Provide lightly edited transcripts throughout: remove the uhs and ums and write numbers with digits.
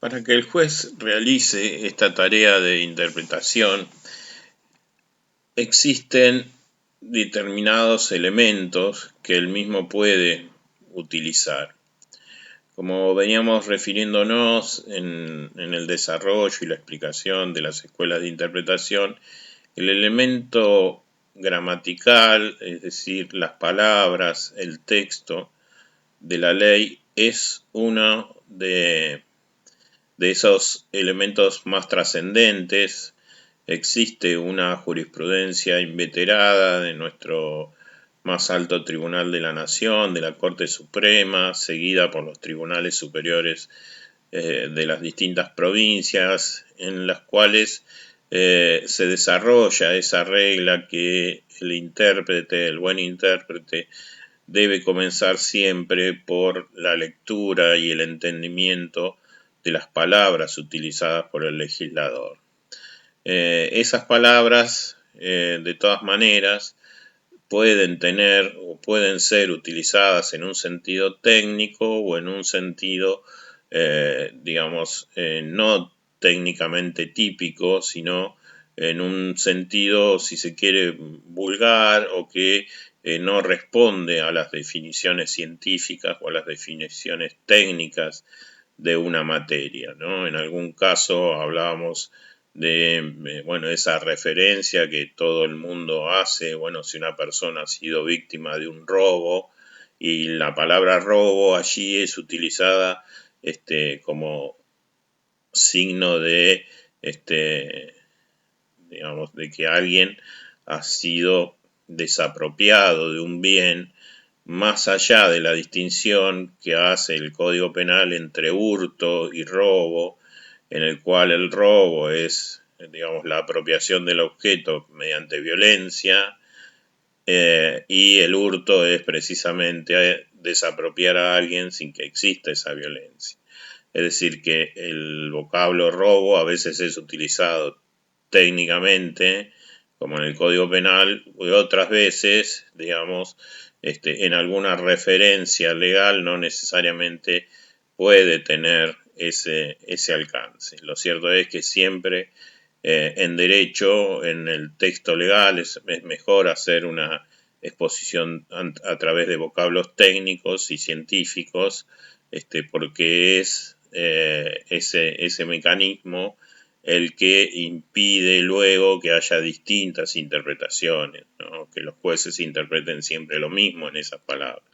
Para que el juez realice esta tarea de interpretación, existen determinados elementos que él mismo puede utilizar. Como veníamos refiriéndonos en el desarrollo y la explicación de las escuelas de interpretación, el elemento gramatical, es decir, las palabras, el texto de la ley, es uno de esos elementos más trascendentes. Existe una jurisprudencia inveterada de nuestro más alto tribunal de la nación, de la Corte Suprema, seguida por los tribunales superiores de las distintas provincias, en las cuales se desarrolla esa regla que el buen intérprete, debe comenzar siempre por la lectura y el entendimiento de las palabras utilizadas por el legislador. Esas palabras, de todas maneras, pueden tener o pueden ser utilizadas en un sentido técnico o en un sentido, no técnicamente típico, sino en un sentido, si se quiere, vulgar, o que no responde a las definiciones científicas o a las definiciones técnicas de una materia, ¿no? En algún caso hablábamos de esa referencia que todo el mundo hace, si una persona ha sido víctima de un robo y la palabra robo allí es utilizada como signo de, de que alguien ha sido desapropiado de un bien, más allá de la distinción que hace el Código Penal entre hurto y robo, en el cual el robo es, la apropiación del objeto mediante violencia, y el hurto es precisamente desapropiar a alguien sin que exista esa violencia. Es decir, que el vocablo robo a veces es utilizado técnicamente, como en el Código Penal, y otras veces, en alguna referencia legal no necesariamente puede tener ese alcance. Lo cierto es que siempre en derecho, en el texto legal, es mejor hacer una exposición a través de vocablos técnicos y científicos, porque es ese mecanismo el que impide luego que haya distintas interpretaciones, ¿no? Que los jueces interpreten siempre lo mismo en esas palabras.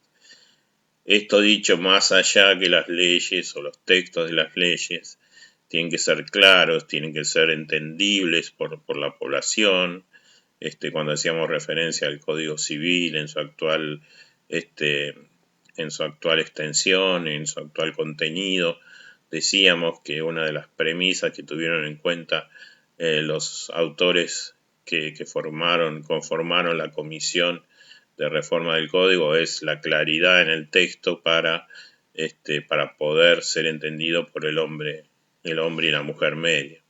Esto dicho más allá que las leyes o los textos de las leyes tienen que ser claros, tienen que ser entendibles por la población. Cuando hacíamos referencia al Código Civil en su actual extensión, en su actual contenido, decíamos que una de las premisas que tuvieron en cuenta los autores que conformaron la comisión de reforma del código es la claridad en el texto para poder ser entendido por el hombre y la mujer media.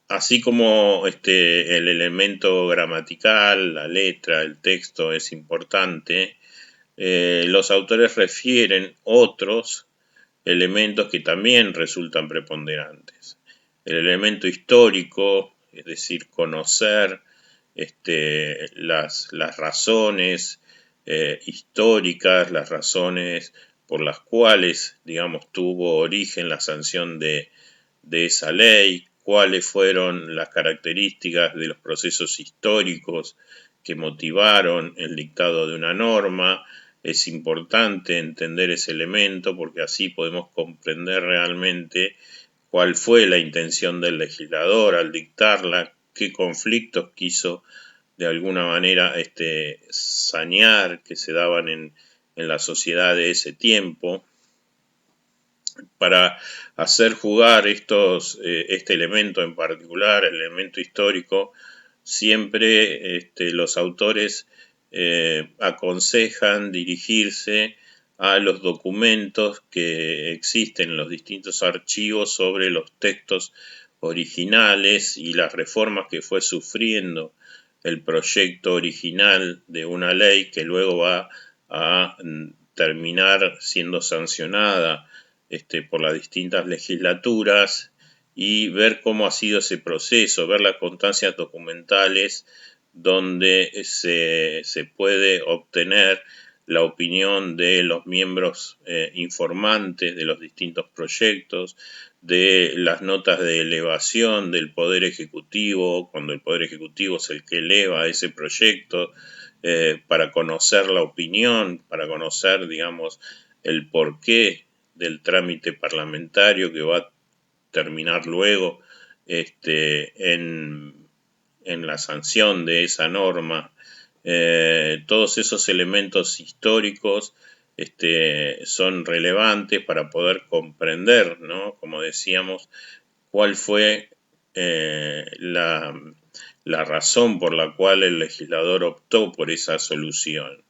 Así como el elemento gramatical, la letra, el texto es importante, los autores refieren otros elementos que también resultan preponderantes. El elemento histórico, es decir, conocer las razones históricas, las razones por las cuales, tuvo origen la sanción de esa ley, cuáles fueron las características de los procesos históricos que motivaron el dictado de una norma. Es importante entender ese elemento porque así podemos comprender realmente cuál fue la intención del legislador al dictarla, qué conflictos quiso de alguna manera sanear que se daban en la sociedad de ese tiempo, para hacer jugar este elemento en particular, el elemento histórico. Siempre los autores aconsejan dirigirse a los documentos que existen en los distintos archivos sobre los textos originales y las reformas que fue sufriendo el proyecto original de una ley que luego va a terminar siendo sancionada por las distintas legislaturas y ver cómo ha sido ese proceso, ver las constancias documentales donde se puede obtener la opinión de los miembros informantes de los distintos proyectos, de las notas de elevación del Poder Ejecutivo, cuando el Poder Ejecutivo es el que eleva ese proyecto, para conocer la opinión, para conocer, digamos, el porqué del trámite parlamentario que va a terminar luego en la sanción de esa norma. Todos esos elementos históricos son relevantes para poder comprender, ¿no? Como decíamos, cuál fue la razón por la cual el legislador optó por esa solución.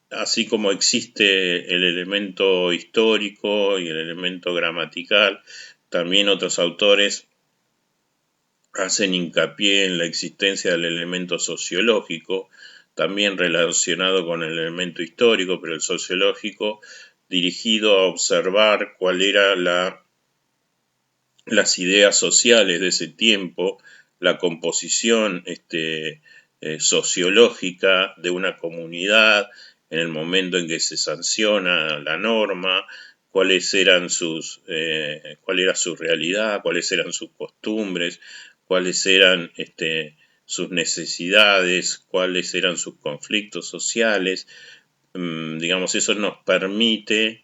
Así como existe el elemento histórico y el elemento gramatical, también otros autores hacen hincapié en la existencia del elemento sociológico, también relacionado con el elemento histórico, pero el sociológico dirigido a observar cuál era las ideas sociales de ese tiempo, la composición sociológica de una comunidad en el momento en que se sanciona la norma, cuál era su realidad, cuáles eran sus costumbres, cuáles eran sus necesidades, cuáles eran sus conflictos sociales. Digamos, eso nos permite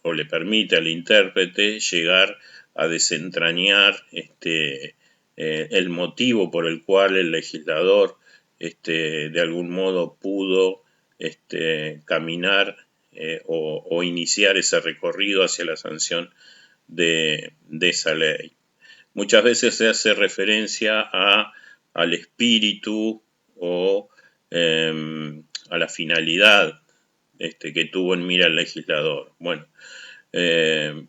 o le permite al intérprete llegar a desentrañar el motivo por el cual el legislador de algún modo pudo caminar o iniciar ese recorrido hacia la sanción de esa ley. Muchas veces se hace referencia al espíritu o a la finalidad que tuvo en mira el legislador. Bueno,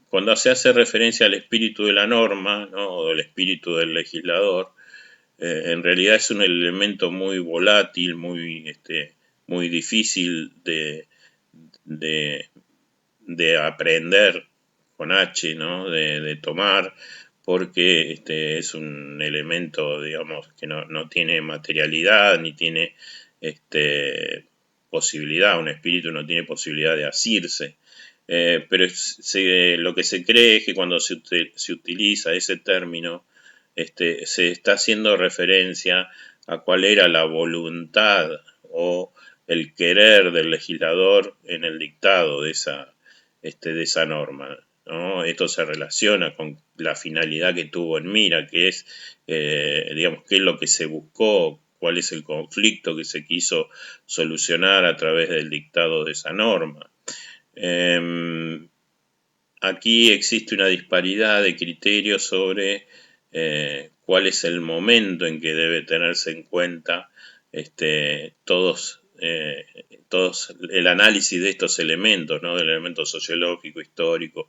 cuando se hace referencia al espíritu de la norma, ¿no? O del espíritu del legislador, en realidad es un elemento muy volátil, muy difícil de aprender con H, ¿no? de tomar, porque es un elemento, digamos, que no tiene materialidad, ni tiene posibilidad, un espíritu no tiene posibilidad de asirse. Pero lo que se cree es que cuando se utiliza ese término, se está haciendo referencia a cuál era la voluntad o el querer del legislador en el dictado de esa norma, ¿no? Esto se relaciona con la finalidad que tuvo en mira, que es, digamos, qué es lo que se buscó, cuál es el conflicto que se quiso solucionar a través del dictado de esa norma. Aquí existe una disparidad de criterios sobre cuál es el momento en que debe tenerse en cuenta todos el análisis de estos elementos, ¿no? Del elemento sociológico, histórico,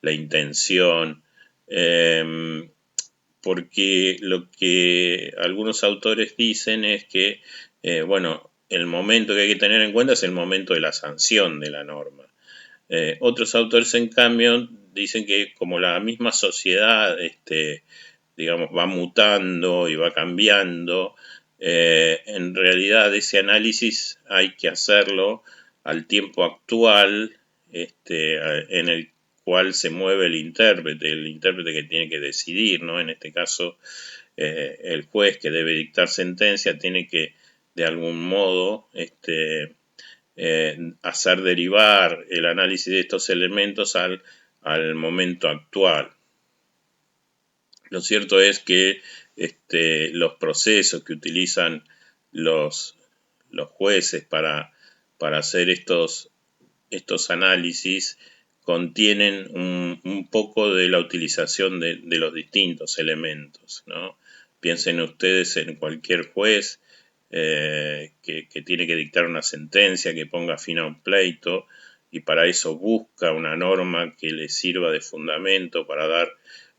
la intención, porque lo que algunos autores dicen es que, bueno, el momento que hay que tener en cuenta es el momento de la sanción de la norma. Otros autores, en cambio, dicen que como la misma sociedad, digamos, va mutando y va cambiando, en realidad ese análisis hay que hacerlo al tiempo actual en el cual se mueve el intérprete que tiene que decidir, ¿no? En este caso, el juez que debe dictar sentencia tiene que, de algún modo, hacer derivar el análisis de estos elementos al momento actual. Lo cierto es que los procesos que utilizan los jueces para hacer estos análisis contienen un poco de la utilización de los distintos elementos, ¿no? Piensen ustedes en cualquier juez que tiene que dictar una sentencia que ponga fin a un pleito y para eso busca una norma que le sirva de fundamento para dar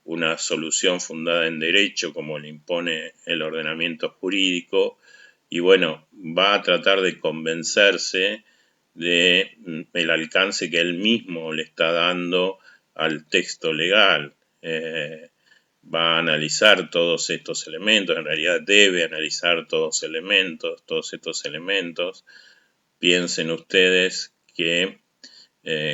una solución fundada en derecho como le impone el ordenamiento jurídico y bueno, va a tratar de convencerse del alcance que él mismo le está dando al texto legal. Va a analizar todos estos elementos, en realidad debe analizar todos estos elementos. Piensen ustedes que,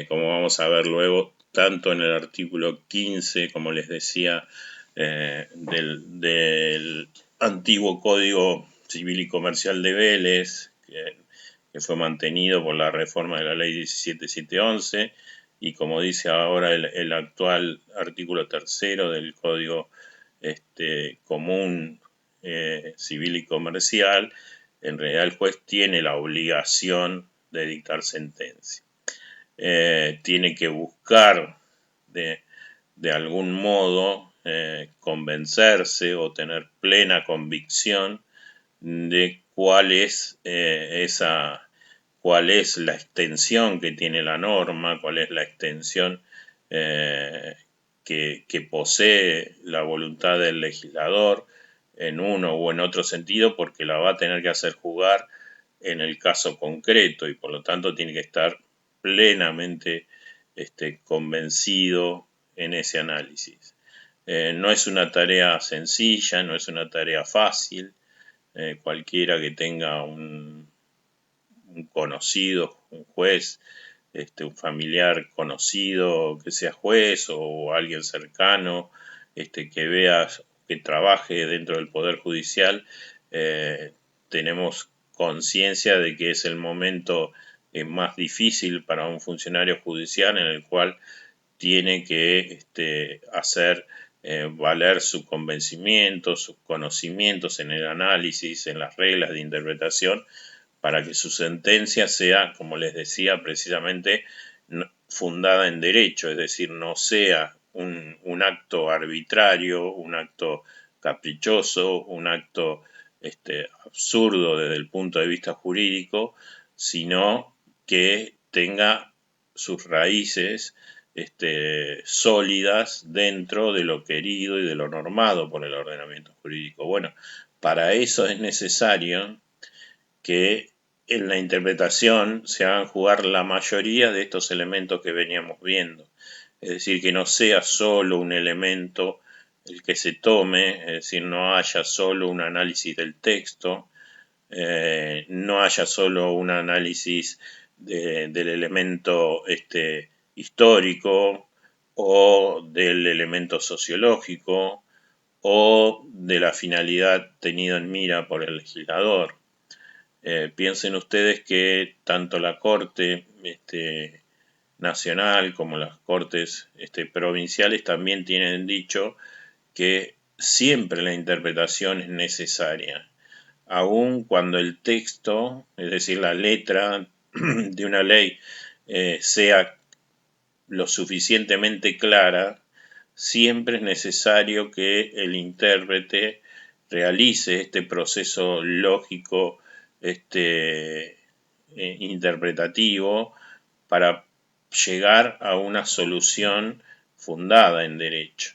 como vamos a ver luego, tanto en el artículo 15, como les decía, del antiguo Código Civil y Comercial de Vélez, que fue mantenido por la reforma de la ley 17711, y como dice ahora el actual artículo 3 del Código Común Civil y Comercial, en realidad el juez tiene la obligación de dictar sentencia. Tiene que buscar de algún modo convencerse o tener plena convicción de cuál es cuál es la extensión que tiene la norma, cuál es la extensión que posee la voluntad del legislador en uno o en otro sentido, porque la va a tener que hacer jugar en el caso concreto y por lo tanto tiene que estar plenamente convencido en ese análisis. No es una tarea sencilla, no es una tarea fácil. Cualquiera que tenga un conocido, un juez, un familiar conocido que sea juez o alguien cercano, que vea, que trabaje dentro del Poder Judicial, tenemos conciencia de que es el momento más difícil para un funcionario judicial en el cual tiene que hacer valer su convencimiento, sus conocimientos en el análisis, en las reglas de interpretación, para que su sentencia sea, como les decía, precisamente fundada en derecho, es decir, no sea un acto arbitrario, un acto caprichoso, un acto absurdo desde el punto de vista jurídico, sino que tenga sus raíces sólidas dentro de lo querido y de lo normado por el ordenamiento jurídico. Bueno, para eso es necesario que en la interpretación se hagan jugar la mayoría de estos elementos que veníamos viendo. Es decir, que no sea solo un elemento el que se tome, es decir, no haya solo un análisis del texto, no haya solo un análisis del elemento histórico o del elemento sociológico o de la finalidad tenida en mira por el legislador. Piensen ustedes que tanto la Corte Nacional como las Cortes provinciales también tienen dicho que siempre la interpretación es necesaria, aun cuando el texto, es decir, la letra de una ley sea lo suficientemente clara, siempre es necesario que el intérprete realice este proceso lógico interpretativo para llegar a una solución fundada en derecho.